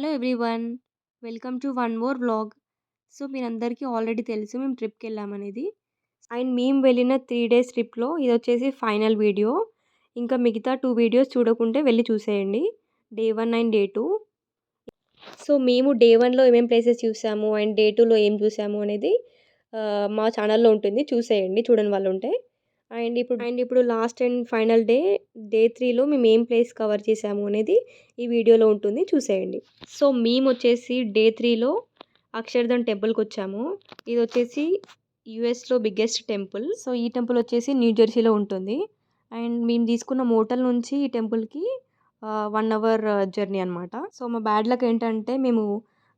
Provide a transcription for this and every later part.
Hello everyone. Welcome to one more vlog. So, మీరందరికీ already తెలుసు మేము ట్రిప్‌కెళ్ళామనేది. అండ్ మేము వెళ్ళిన 3 డేస్ ట్రిప్‌లో ఇదొచ్చేసి ఫైనల్ వీడియో. ఇంకా మిగతా 2 వీడియోస్ చూడకుంటే వెళ్లి చూసేయండి. Day 1 and day 2. సో, మేము డే 1లో ఏమేం ప్లేసెస్ చూసాము అండ్ డే 2లో ఏం చూసాము అనేది మా ఛానల్‌లో ఉంటుంది. చూసేయండి చూడని వాళ్ళుంటే. అండ్ ఇప్పుడు last and final day, day 3లో మేము ఏం ప్లేస్ కవర్ చేసాము అనేది ఈ వీడియోలో ఉంటుంది. చూసేయండి. So, మేమొచ్చేసి day 3లో అక్షర్ధన్ టెంపుల్‌కొచ్చాము. ఇదొచ్చేసి యూఎస్‌లో బిగ్గెస్ట్ టెంపుల్. సో, ఈ టెంపుల్ వచ్చేసి న్యూ జెర్సీలో ఉంటుంది. అండ్ మేము తీసుకున్న మోటల్ నుంచి ఈ టెంపుల్‌కి 1 అవర్ జర్నీ అనమాట. సో, మా బ్యాడ్ లక్ ఏంటంటే మేము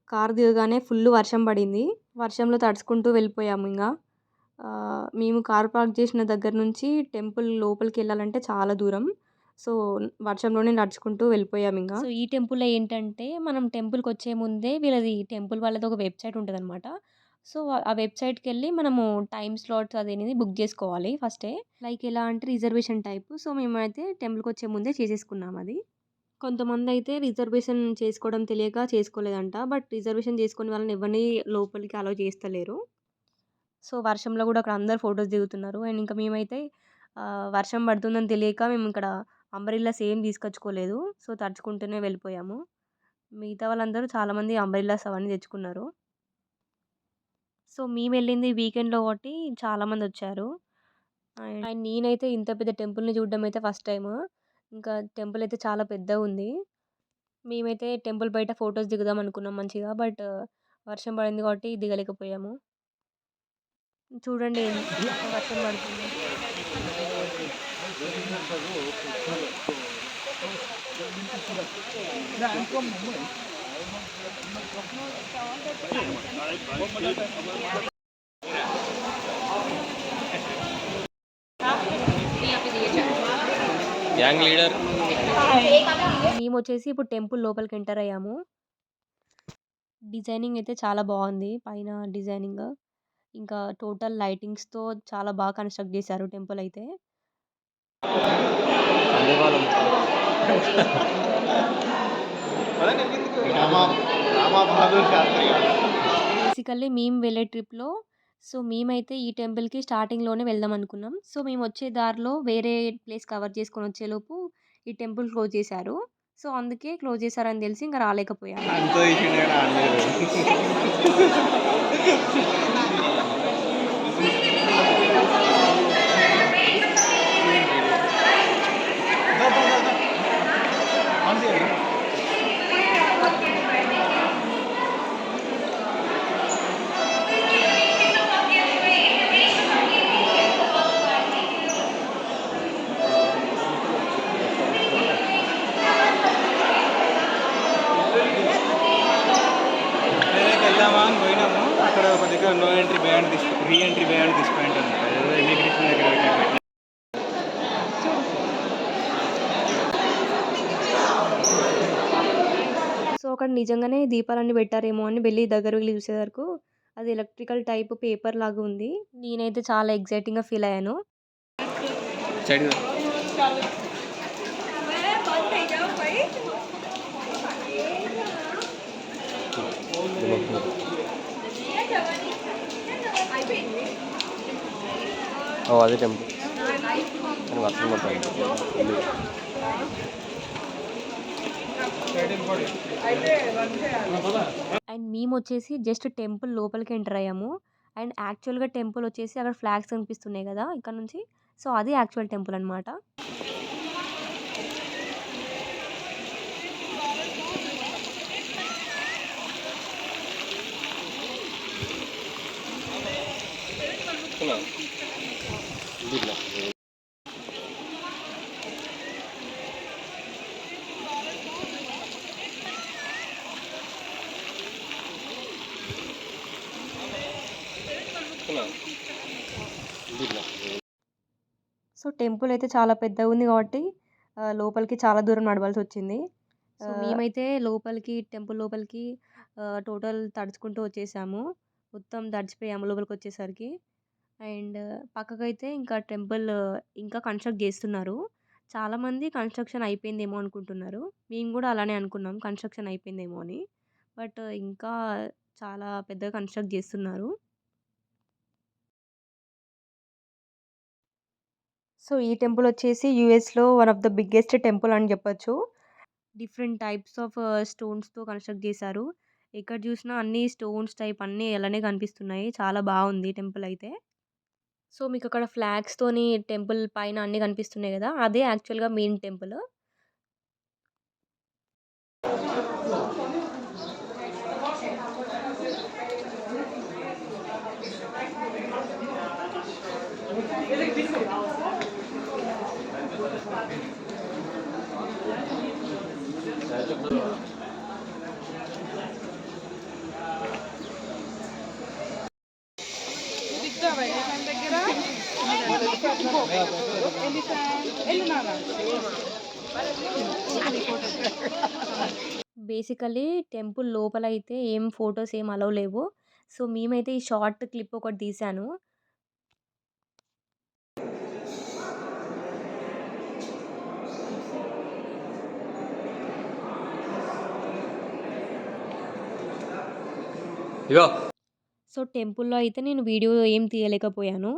కారు దిగగానే ఫుల్ వర్షం పడింది. వర్షంలో తడుచుకుంటూ వెళ్ళిపోయాము ఇంగ. మేము కార్ పార్క్ చేసిన దగ్గర నుంచి టెంపుల్ లోపలికెళ్ళాలంటే చాలా దూరం. సో, వర్షంలోనే నడుచుకుంటూ వెళ్ళిపోయామింక. సో, ఈ టెంపుల్‌లో ఏంటంటే మనం టెంపుల్‌కొచ్చే ముందే వీళ్ళది టెంపుల్ వాళ్ళది ఒక వెబ్‌సైట్ ఉంటదనమాట. సో, ఆ వెబ్‌సైట్‌కెళ్ళి మనము టైమ్ స్లాట్స్ అదనేది బుక్ జేసుకోవాలి ఫస్టే. లైక్ ఎలా అంటే రిజర్వేషన్ టైపు. సో, మేమైతే టెంపుల్‌కొచ్చే ముందే చేసేసుకున్నాం అది. కొంతమందయితే రిజర్వేషన్ చేసుకోవడం తెలియక చేసుకోలేదంట. బట్ రిజర్వేషన్ చేసుకొని వాళ్ళని ఎవరిని లోపలికి అలో చేస్తలేరు. సో, వర్షంలో గూడా అక్కడ అందరూ ఫోటోస్ దిగుతున్నారు. అండ్ ఇంకా మేమైతే వర్షం పడుతుందని తెలియక మేమిక్కడ అంబ్రెల్లాస్ ఏం తీసుకొచ్చుకోలేదు. సో, తడుచుకుంటూనే వెళ్ళిపోయాము. మిగతా వాళ్ళందరూ చాలామంది అంబ్రెల్లాస్ అవన్నీ తెచ్చుకున్నారు. సో, మేమెళ్ళింది వీకెండ్‌లో కాబట్టి చాలామందొచ్చారు. అండ్ నేనైతే ఇంత పెద్ద టెంపుల్‌ని చూడడం అయితే ఫస్ట్ టైము. ఇంకా టెంపుల్ అయితే చాలా పెద్దగుంది. మేమైతే టెంపుల్ బయట ఫోటోస్ దిగుదాం అనుకున్నాం మంచిగా. బట్ వర్షం పడింది కాబట్టి దిగలేకపోయాము. చూడండి ఎంత వర్షం పడుతుందో. Gang leader. మేమొచ్చేసి ఇప్పుడు టెంపుల్ లోపలికి ఎంటర్ అయ్యాము. డిజైనింగ్ అయితే చాలా బావుంది. పైన డిజైనింగ్. ఇంకా టోటల్ లైటింగ్స్‌తో చాలా బాగా కన్‌స్ట్రక్ట్ చేశారు టెంపుల్ అయితే. రామా బహదూర్ శాస్త్రి గారు. బేసికల్లీ మేము వెళ్ళే ట్రిప్‌లో సో, మేమైతే ఈ టెంపుల్‌కి స్టార్టింగ్‌లోనే వెళ్దాం అనుకున్నాం. సో, మేమొచ్చే దారిలో వేరే ప్లేస్ కవర్ చేసుకొని వచ్చేలోపు ఈ టెంపుల్ క్లోజ్ చేశారు. సో, అందుకే క్లోజ్ చేశారని తెలిసి ఇంక రాలేకపోయాము. అంతా తీసిండు కానీ ఆడలేదు. నేనైతే వెళ్దామా అని పోయినాము. అక్కడ ఒక దగ్గర no entry ban re entry ban తీసుకుంటాను అనమాట. ఏదో ఇమిగ్రేషన్ దగ్గర పెట్టినట్టు. సో, అక్కడ నిజంగానే దీపాలన్నీ పెట్టారేమో అని వెళ్లి దగ్గర వెళ్లి చూసేవరకు అది ఎలక్ట్రికల్ టైప్ పేపర్ లాగా ఉంది. నేనైతే చాలా ఎక్సైటింగ్‌గా ఫీల్ అయ్యాను. సైడ్ అదే టెంపుల్ కానీ వర్షం పడుతుంది. అండ్ మేమొచ్చేసి జస్ట్ టెంపుల్ లోపలికి ఎంటర్ అయ్యాము. అండ్ యాక్చువల్‌గా టెంపుల్ వచ్చేసి అక్కడ ఫ్లాగ్స్ కనిపిస్తున్నాయి గదా! ఇక్కడ నుంచి. సో, అది యాక్చువల్ టెంపుల్ అన్నమాట. సో, టెంపుల్ అయితే చాలా పెద్దగుంది కాబట్టి లోపలికి చాలా దూరం నడవాల్సొచ్చింది. సో, మేమైతే లోపలికి టెంపుల్ లోపలికి టోటల్ తడుచుకుంటూ వచ్చేసాము. మొత్తం తడిచిపోయాము లోపలికొచ్చేసరికి. అండ్ పక్కకైతే ఇంకా టెంపుల్ ఇంకా కన్‌స్ట్రక్ట్ జేస్తున్నారు. చాలామంది కన్‌స్ట్రక్షన్ అయిపోయిందేమో అనుకుంటున్నారు. మేము గూడా అలానే అనుకున్నాం కన్‌స్ట్రక్షన్ అయిపోయిందేమో అని. బట్ ఇంకా చాలా పెద్దగా కన్‌స్ట్రక్ట్ జేస్తున్నారు. సో, ఈ టెంపుల్ వచ్చేసి యూఎస్‌లో one of the biggest temple అని జెప్పొచ్చు. డిఫరెంట్ టైప్స్ ఆఫ్ స్టోన్స్‌తో కన్‌స్ట్రక్ట్ జేశారు. ఎక్కడ జూసినా అన్నీ స్టోన్స్ టైప్ అన్నీ అలానే కనిపిస్తున్నాయి. చాలా బావుంది టెంపుల్ అయితే. సో, మీకక్కడ ఫ్లాగ్స్‌తోని టెంపుల్ పైన అన్నీ కనిపిస్తున్నాయి గదా! అదే యాక్చువల్‌గా మెయిన్ టెంపుల్. బేసికల్లీ టెంపుల్ లోపలైతే ఏం ఫోటోస్ ఏం అలో లేవు. సో, మేమైతే ఈ షార్ట్ క్లిప్ ఒకటి తీశాను. ఇగో సో, టెంపుల్‌లో అయితే నేను వీడియో ఏం తీయలేకపోయాను.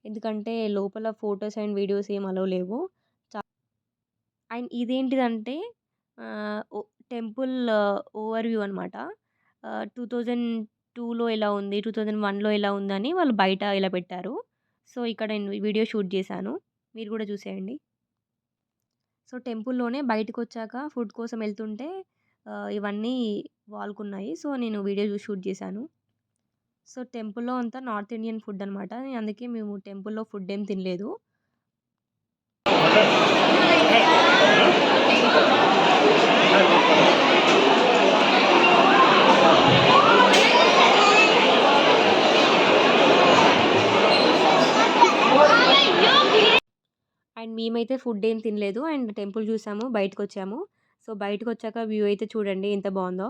ఎందుకంటే లోపల ఫోటోస్ అండ్ వీడియోస్ ఏం అలో లేవు. చ అండ్ ఇదేంటిదంటే ఆహ్, ఒ టెంపుల్ ఓవర్‌వ్యూ అనమాట. 2002లో ఎలా ఉంది, 2001లో ఎలా ఉందని వాళ్ళు బయట ఇలా పెట్టారు. సో, ఇక్కడ నేను వీడియో షూట్ చేశాను. మీరు కూడా చూసేయండి. సో, టెంపుల్‌లోనే బయటికొచ్చాక ఫుడ్ కోసం ఎళ్తుంటే ఇవన్నీ వాల్‌కున్నాయి. సో, నేను వీడియో షూట్ చేశాను. సో, టెంపుల్‌లో అంతా నార్త్ ఇండియన్ ఫుడ్ అనమాట. అందుకే మేము టెంపుల్‌లో ఫుడ్ ఏం తినలేదు. అండ్ మేమైతే ఫుడ్ ఏం తినలేదు. అండ్ టెంపుల్ చూసాము, బయటకొచ్చాము. సో, బయటకొచ్చాక వ్యూ అయితే చూడండి ఎంత బావుందో.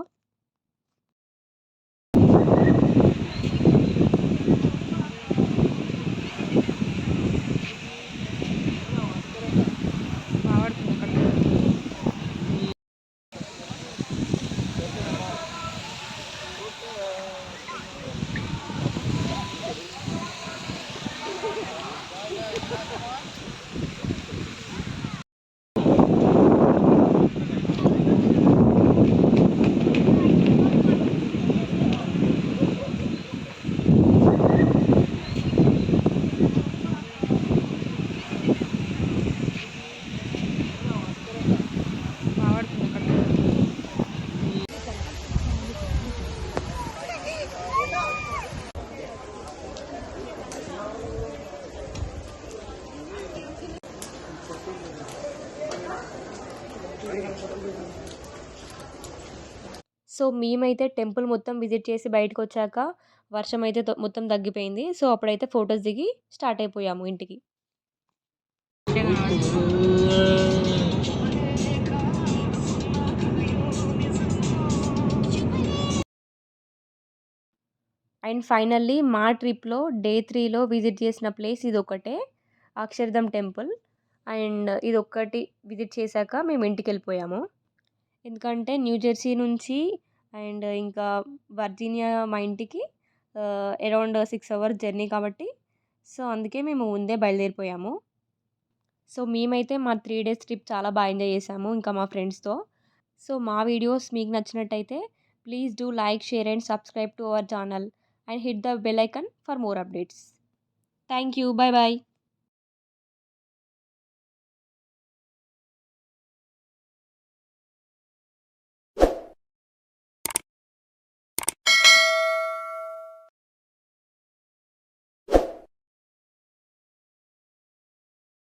సో, మేమైతే టెంపుల్ మొత్తం విజిట్ చేసి బయటకొచ్చాక వర్షమైతే మొత్తం తగ్గిపోయింది. సో, అప్పుడైతే ఫోటోస్ దిగి స్టార్ట్ అయిపోయాము ఇంటికి. అండ్ ఫైనల్లీ మా ట్రిప్‌లో డే 3లో విజిట్ చేసిన ప్లేస్ ఇదొక్కటే. అక్షర్ధామ్ టెంపుల్. అండ్ ఇదొక్కటి విజిట్ చేశాక మేము ఇంటికెళ్ళిపోయాము. ఎందుకంటే న్యూ జెర్సీ నుంచి అండ్ ఇంకా వర్జీనియా మా ఇంటికి అరౌండ్ 6 అవర్స్ జర్నీ కాబట్టి సో, అందుకే మేము ముందే బయలుదేరిపోయాము. సో, మేమైతే మా 3 డేస్ ట్రిప్ చాలా ఎంజాయ్ చేశాము ఇంకా మా ఫ్రెండ్స్‌తో. సో, మా వీడియోస్ మీకు నచ్చినట్టయితే please do like, share and subscribe to our channel and hit the bell icon for more updates. Thank you. By.